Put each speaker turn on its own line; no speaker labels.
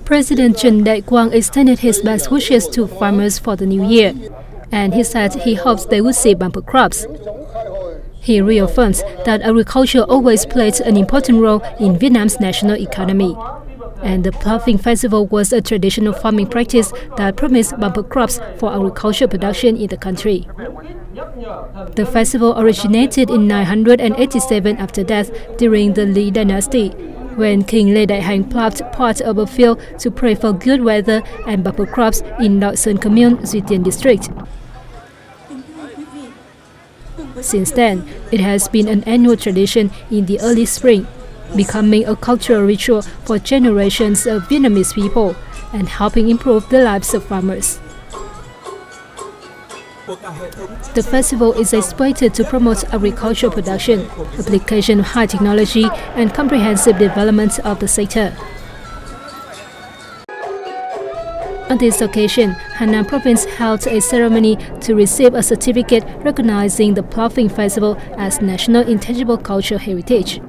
President Trần Đại Quang extended his best wishes to farmers for the new year, and he said he hopes they will see bumper crops. He reaffirms that agriculture always played an important role in Vietnam's national economy. And the ploughing festival was a traditional farming practice that promised bumper crops for agricultural production in the country. The festival originated in 987 after death during the Lý dynasty, when King Lê Đại Hành ploughed part of a field to pray for good weather and bumper crops in Nội Sơn Commune, Duy Tiên district. Since then, it has been an annual tradition in the early spring, becoming a cultural ritual for generations of Vietnamese people and helping improve the lives of farmers. The festival is expected to promote agricultural production, application of high technology, and comprehensive development of the sector. On this occasion, Hannan Province held a ceremony to receive a certificate recognizing the ploughing festival as National Intangible Cultural Heritage.